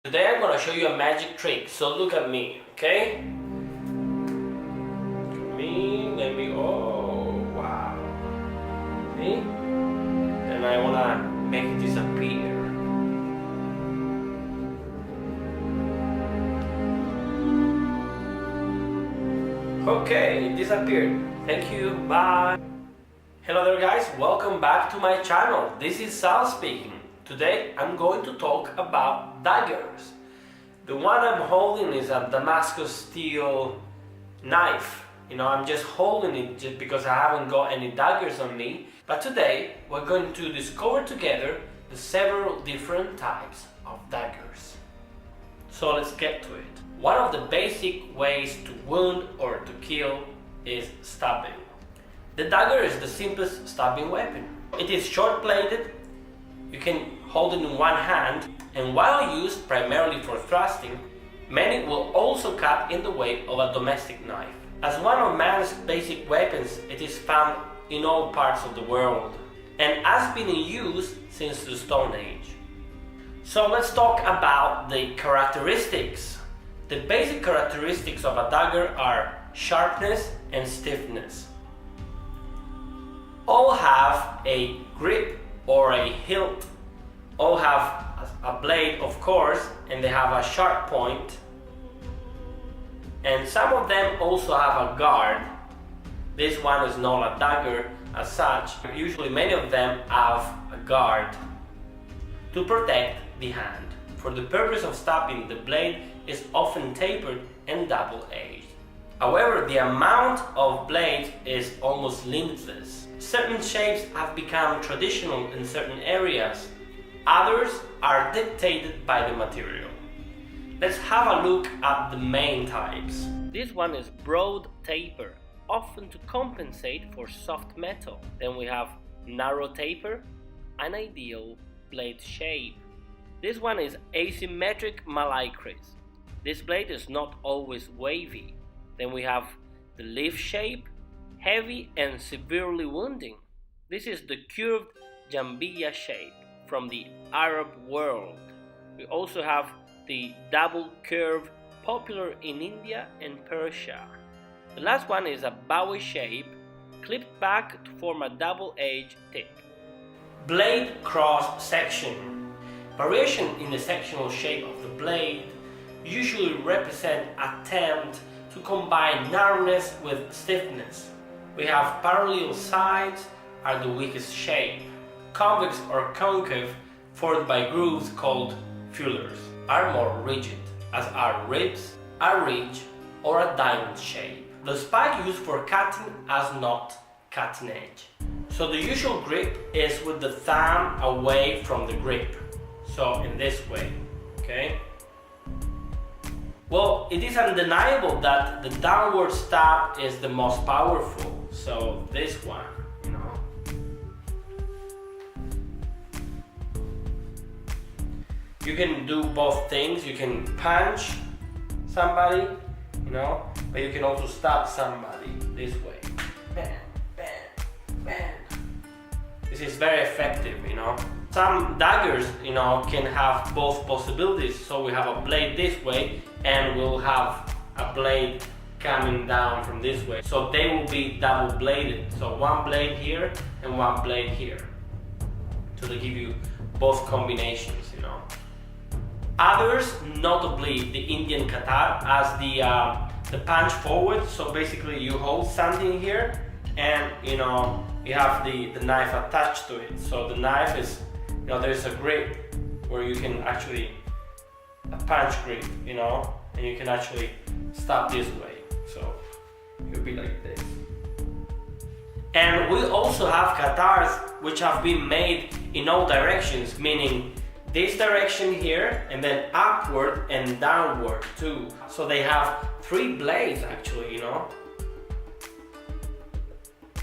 Today I'm gonna show you a magic trick, so look at me, okay? Oh wow. See? And I wanna make it disappear. Okay, it disappeared. Thank you, bye. Hello there guys, welcome back to my channel. This is Sal speaking. Today I'm going to talk about daggers. The one I'm holding is a Damascus steel knife. I'm just holding it just because I haven't got any daggers on me. But today we're going to discover together the several different types of daggers. So let's get to it. One of the basic ways to wound or to kill is stabbing. The dagger is the simplest stabbing weapon. It is short-bladed. You can hold it in one hand, and while used primarily for thrusting, many will also cut in the way of a domestic knife. As one of man's basic weapons, it is found in all parts of the world and has been in use since the Stone Age. So let's talk about the characteristics. The basic characteristics of a dagger are sharpness and stiffness. All have a grip or a hilt. All have a blade, of course, and they have a sharp point. And some of them also have a guard. This one is not a dagger as such. Usually many of them have a guard to protect the hand. For the purpose of stabbing, the blade is often tapered and double-edged. However, the amount of blades is almost limitless. Certain shapes have become traditional in certain areas. Others are dictated by the material. Let's have a look at the main types. This one is broad taper, often to compensate for soft metal. Then we have narrow taper, an ideal blade shape. This one is asymmetric maleness. This blade is not always wavy. Then we have the leaf shape, heavy and severely wounding. This is the curved jambiya shape from the Arab world. We also have the double curve, popular in India and Persia. The last one is a bowie shape, clipped back to form a double-edged tip. Blade cross section. Variation in the sectional shape of the blade usually represent attempt to combine narrowness with stiffness. We have parallel sides are the weakest shape. Convex or concave, formed by grooves called feelers, are more rigid, as are ribs, a ridge, or a diamond shape. The spike used for cutting has not cutting edge. So the usual grip is with the thumb away from the grip. So in this way, okay? Well, it is undeniable that the downward stab is the most powerful. So this one, You can do both things. You can punch somebody, but you can also stab somebody this way. Bam, bam, bam. This is very effective, Some daggers, can have both possibilities. So we have a blade this way and we'll have a blade coming down from this way. So they will be double bladed. So one blade here and one blade here. So they give you both combinations, Others, notably the Indian Qatar, has the punch forward. So basically you hold something here and you have the knife attached to it. So the knife is, there's a grip where you can actually, a punch grip, and you can actually stab this way. So it'll be like this. And we also have Qatars which have been made in all directions, meaning this direction here and then upward and downward too. So they have 3 blades actually,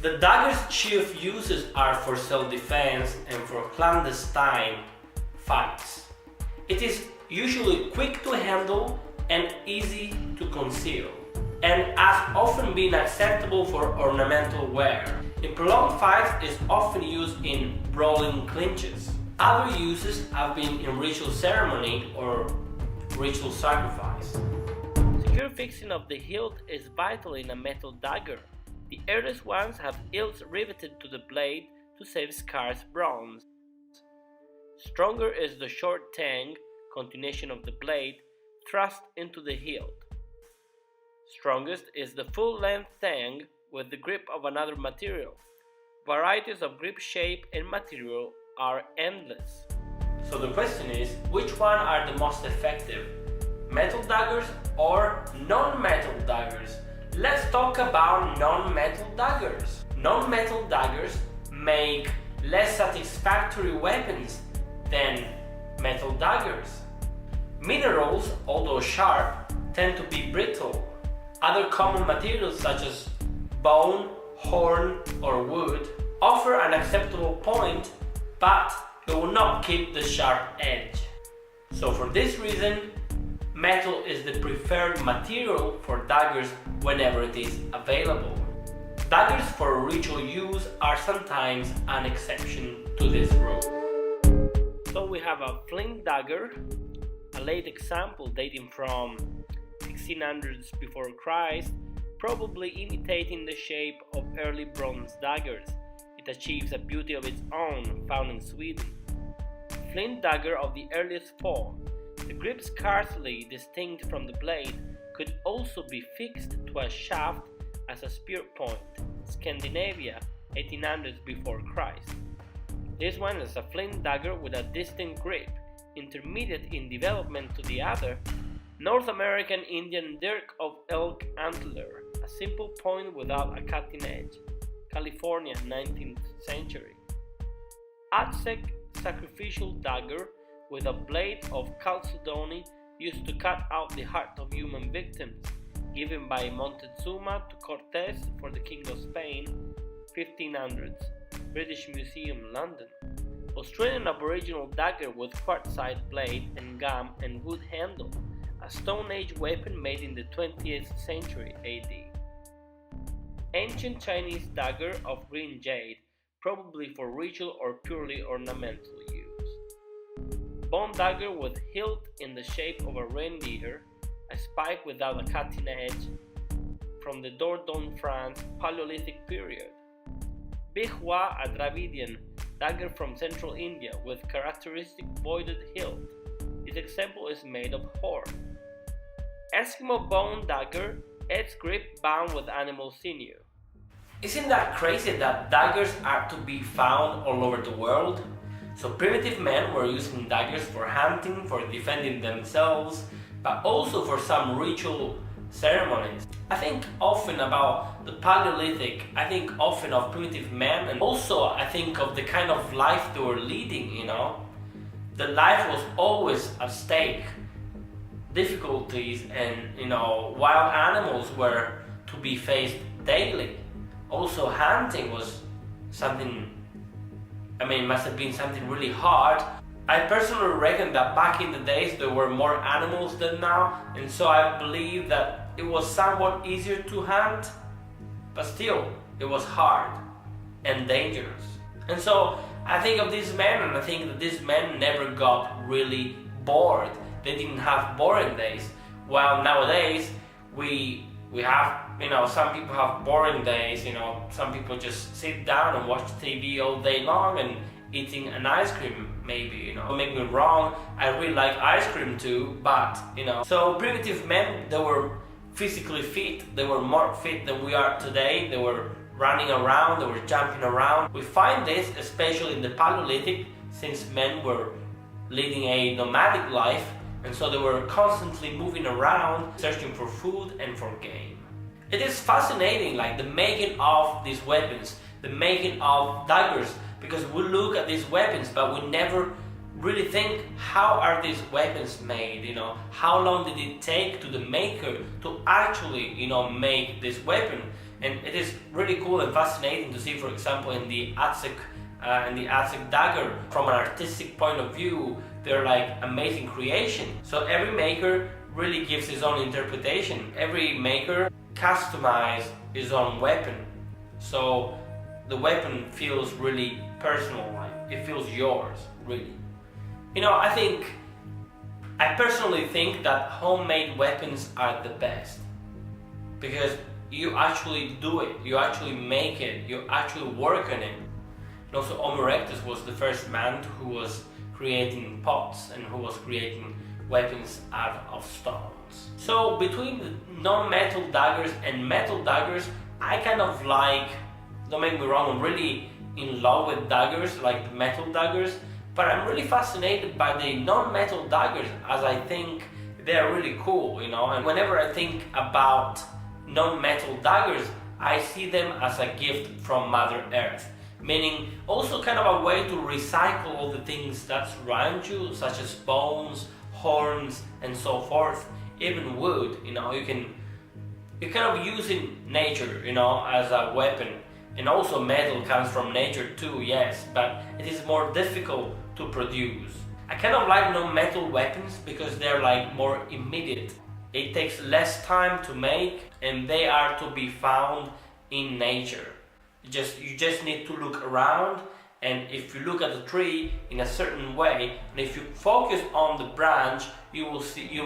The dagger's chief uses are for self-defense and for clandestine fights. It is usually quick to handle and easy to conceal, and has often been acceptable for ornamental wear. In prolonged fights, it is often used in brawling clinches. Other uses have been in ritual ceremony or ritual sacrifice. Secure fixing of the hilt is vital in a metal dagger. The earliest ones have hilts riveted to the blade to save scarce bronze. Stronger is the short tang, continuation of the blade, thrust into the hilt. Strongest is the full-length tang with the grip of another material. Varieties of grip shape and material are endless. So the question is, which one are the most effective? Metal daggers or non-metal daggers? Let's talk about non-metal daggers. Non-metal daggers make less satisfactory weapons than metal daggers. Minerals, although sharp, tend to be brittle. Other common materials such as bone, horn, or wood offer an acceptable point, but they will not keep the sharp edge. So for this reason, metal is the preferred material for daggers whenever it is available. Daggers for ritual use are sometimes an exception to this rule. So we have a flint dagger, a late example dating from 1600s before Christ, probably imitating the shape of early bronze daggers. It achieves a beauty of its own, found in Sweden. Flint dagger of the earliest form. The grip scarcely distinct from the blade could also be fixed to a shaft as a spear point. Scandinavia, 1800s before Christ. This one is a flint dagger with a distinct grip, intermediate in development to the other. North American Indian dirk of elk antler, a simple point without a cutting edge. California, 19th century. Aztec sacrificial dagger with a blade of chalcedony used to cut out the heart of human victims, given by Montezuma to Cortes for the King of Spain, 1500s. British Museum, London. Australian Aboriginal dagger with quartzite blade and gum and wood handle, a Stone Age weapon made in the 20th century AD. Ancient Chinese dagger of green jade, probably for ritual or purely ornamental use. Bone dagger with hilt in the shape of a reindeer, a spike without a cutting edge, from the Dordogne, France, Paleolithic period. Bihua, a Dravidian dagger from central India with characteristic voided hilt. Its example is made of horn. Eskimo bone dagger, edge grip bound with animal sinew. Isn't that crazy that daggers are to be found all over the world? So primitive men were using daggers for hunting, for defending themselves, but also for some ritual ceremonies. I think often about the Paleolithic, I think often of primitive men, and also I think of the kind of life they were leading, you know. The life was always at stake. Difficulties and, you know, wild animals were to be faced daily. Also hunting was something, must have been something really hard. I personally reckon that back in the days there were more animals than now, and so I believe that it was somewhat easier to hunt, but still it was hard and dangerous. And so I think of these men, and I think that these men never got really bored. They didn't have boring days. While nowadays we have, some people have boring days, some people just sit down and watch TV all day long and eating an ice cream, maybe, Don't make me wrong, I really like ice cream too, but, So primitive men, they were physically fit, they were more fit than we are today, they were running around, they were jumping around. We find this especially in the Paleolithic, since men were leading a nomadic life, and so they were constantly moving around, searching for food and for game. It is fascinating, like the making of these weapons, the making of daggers, because we look at these weapons, but we never really think, how are these weapons made? How long did it take to the maker to actually, make this weapon? And it is really cool and fascinating to see, for example, in the Aztec dagger, from an artistic point of view, they're like amazing creation. So every maker really gives his own interpretation. Every maker customizes his own weapon. So the weapon feels really personal, like it feels yours, really. I think I personally think that homemade weapons are the best because you actually do it, you actually make it, you actually work on it. And also Homo erectus was the first man who was creating pots and who was creating weapons out of stones. So between the non-metal daggers and metal daggers, I kind of like, don't make me wrong, I'm really in love with daggers, like the metal daggers, but I'm really fascinated by the non-metal daggers as I think they're really cool, you know, and whenever I think about non-metal daggers, I see them as a gift from Mother Earth, meaning also kind of a way to recycle all the things that surround you, such as bones, horns, and so forth, even wood, you know, you're kind of using nature, you know, as a weapon. And also metal comes from nature too, yes, but it is more difficult to produce. I kind of like non-metal weapons because they're like more immediate. It takes less time to make and they are to be found in nature. You just need to look around, and if you look at the tree in a certain way, and if you focus on the branch, you will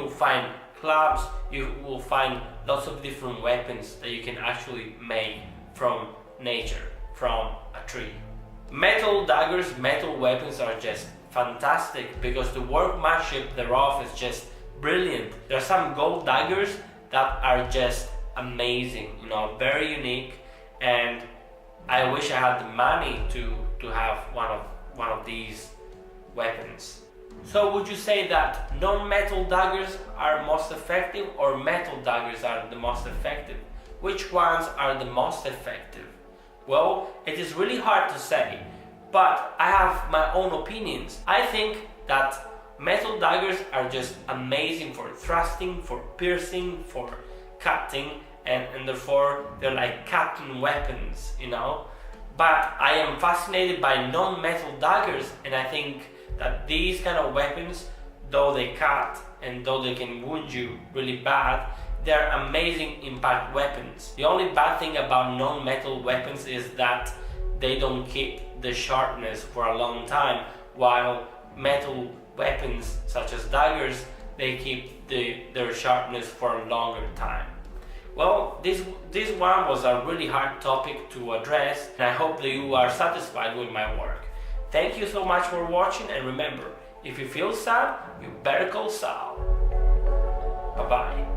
find clubs, you will find lots of different weapons that you can actually make from nature, from a tree. Metal daggers, metal weapons are just fantastic because the workmanship thereof is just brilliant. There are some gold daggers that are just amazing, you know, very unique, and I wish I had the money to have one of these weapons. So would you say that non-metal daggers are most effective or metal daggers are the most effective? Which ones are the most effective? Well, it is really hard to say, but I have my own opinions. I think that metal daggers are just amazing for thrusting, for piercing, for cutting, and therefore they're like cutting weapons, you know. But I am fascinated by non-metal daggers, and I think that these kind of weapons, though they cut and though they can wound you really bad, they're amazing impact weapons. The only bad thing about non-metal weapons is that they don't keep the sharpness for a long time, while metal weapons such as daggers, they keep their sharpness for a longer time. Well, this one was a really hard topic to address, and I hope that you are satisfied with my work. Thank you so much for watching, and remember, if you feel sad, you better call Sal. Bye-bye.